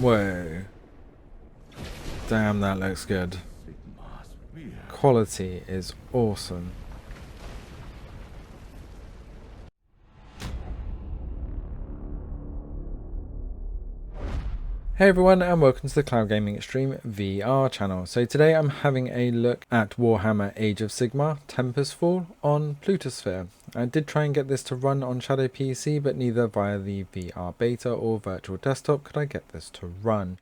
Whoa. Damn, that looks good. Quality is awesome. Hey everyone, and welcome to the Cloud Gaming Extreme VR channel. So today I'm having a look at Warhammer Age of Sigmar Tempestfall on Plutoshpere. I did try and get this to run on Shadow PC, but neither via the VR beta or virtual desktop could I get this to run.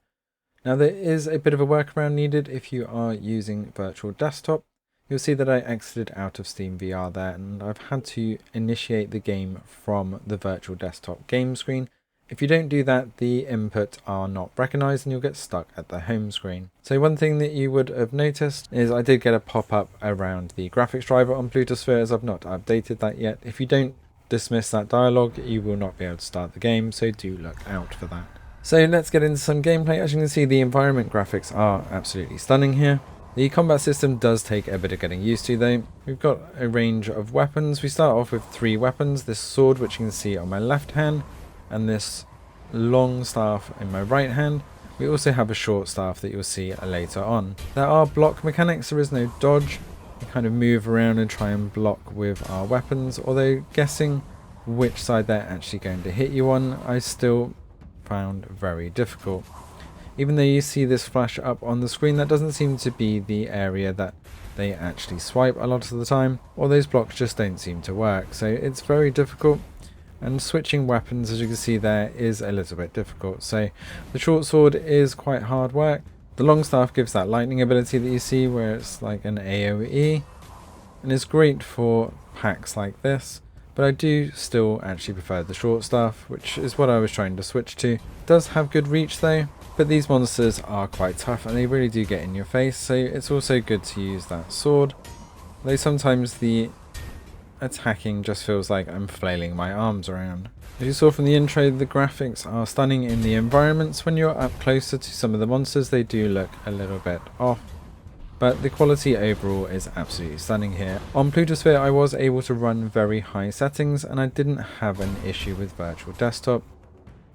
Now there is a bit of a workaround needed if you are using virtual desktop. You'll see that I exited out of Steam VR there, and I've had to initiate the game from the virtual desktop game screen. If you don't do that, the inputs are not recognized and you'll get stuck at the home screen. So one thing that you would have noticed is I did get a pop-up around the graphics driver on Plutoshpere, as I've not updated that yet. If you don't dismiss that dialogue, you will not be able to start the game, so do look out for that. So let's get into some gameplay. As you can see, the environment graphics are absolutely stunning here. The combat system does take a bit of getting used to though. We've got a range of weapons. We start off with 3 weapons. This sword, which you can see on my left hand, and this long staff in my right hand. We also have a short staff that you'll see later on. There are block mechanics. There is no dodge. We kind of move around and try and block with our weapons, although guessing which side they're actually going to hit you on, I still found very difficult. Even though you see this flash up on the screen, that doesn't seem to be the area that they actually swipe a lot of the time, or those blocks just don't seem to work, so it's very difficult. And switching weapons, as you can see there, is a little bit difficult. So the short sword is quite hard work. The long staff gives that lightning ability that you see where it's like an AoE, and is great for packs like this. But I do still actually prefer the short staff, which is what I was trying to switch to. It does have good reach though, but these monsters are quite tough and they really do get in your face, so it's also good to use that sword. Though sometimes the attacking just feels like I'm flailing my arms around. As you saw from the intro, the graphics are stunning in the environments. When you're up closer to some of the monsters, they do look a little bit off. But the quality overall is absolutely stunning here. On Plutosphere I was able to run very high settings and I didn't have an issue with virtual desktop.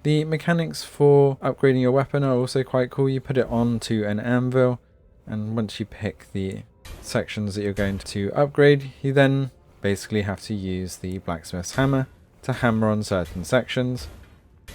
The mechanics for upgrading your weapon are also quite cool. You put it onto an anvil, and once you pick the sections that you're going to upgrade, you then basically have to use the blacksmith's hammer to hammer on certain sections,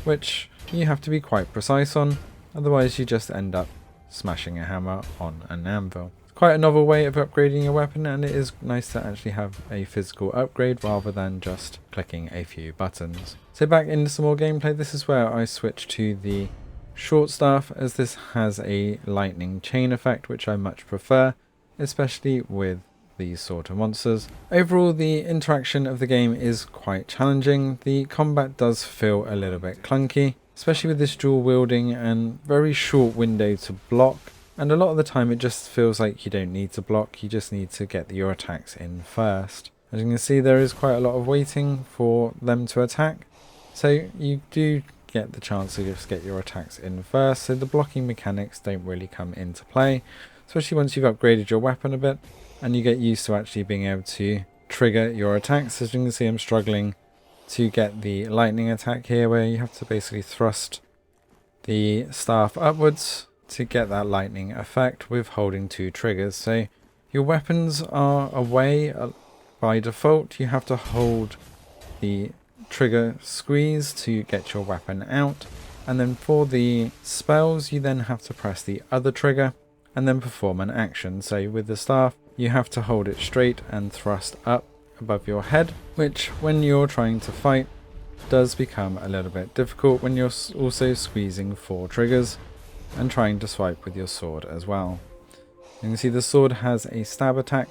which you have to be quite precise on, otherwise you just end up smashing a hammer on an anvil. Quite a novel way of upgrading your weapon, and it is nice to actually have a physical upgrade rather than just clicking a few buttons. So back into some more gameplay. This is where I switch to the short staff, as this has a lightning chain effect, which I much prefer, especially with these sort of monsters. Overall, the interaction of the game is quite challenging. The combat does feel a little bit clunky, especially with this dual wielding and very short window to block. And a lot of the time it just feels like you don't need to block, you just need to get your attacks in first. As you can see, there is quite a lot of waiting for them to attack, so you do get the chance to just get your attacks in first, so the blocking mechanics don't really come into play, especially once you've upgraded your weapon a bit and you get used to actually being able to trigger your attacks. As you can see, I'm struggling to get the lightning attack here, where you have to basically thrust the staff upwards to get that lightning effect with holding 2 triggers. So your weapons are away by default. You have to hold the trigger squeeze to get your weapon out, and then for the spells you then have to press the other trigger and then perform an action. So with the staff you have to hold it straight and thrust up above your head, which when you're trying to fight does become a little bit difficult when you're also squeezing 4 triggers and trying to swipe with your sword as well. You can see the sword has a stab attack,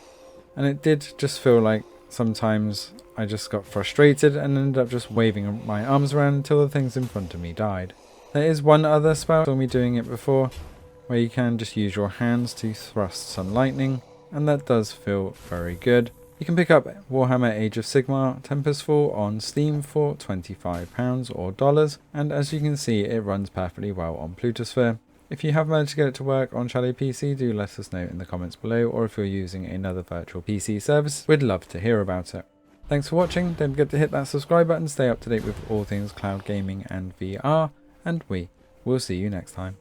and it did just feel like sometimes I just got frustrated and ended up just waving my arms around until the things in front of me died. There is one other spell, saw me doing it before, where you can just use your hands to thrust some lightning, and that does feel very good. You can pick up Warhammer Age of Sigmar Tempestfall on Steam for £25 or $, and as you can see it runs perfectly well on Plutosphere. If you have managed to get it to work on Shadow PC, do let us know in the comments below, or if you're using another virtual PC service, we'd love to hear about it. Thanks for watching, don't forget to hit that subscribe button, stay up to date with all things cloud gaming and VR, and we We'll see you next time.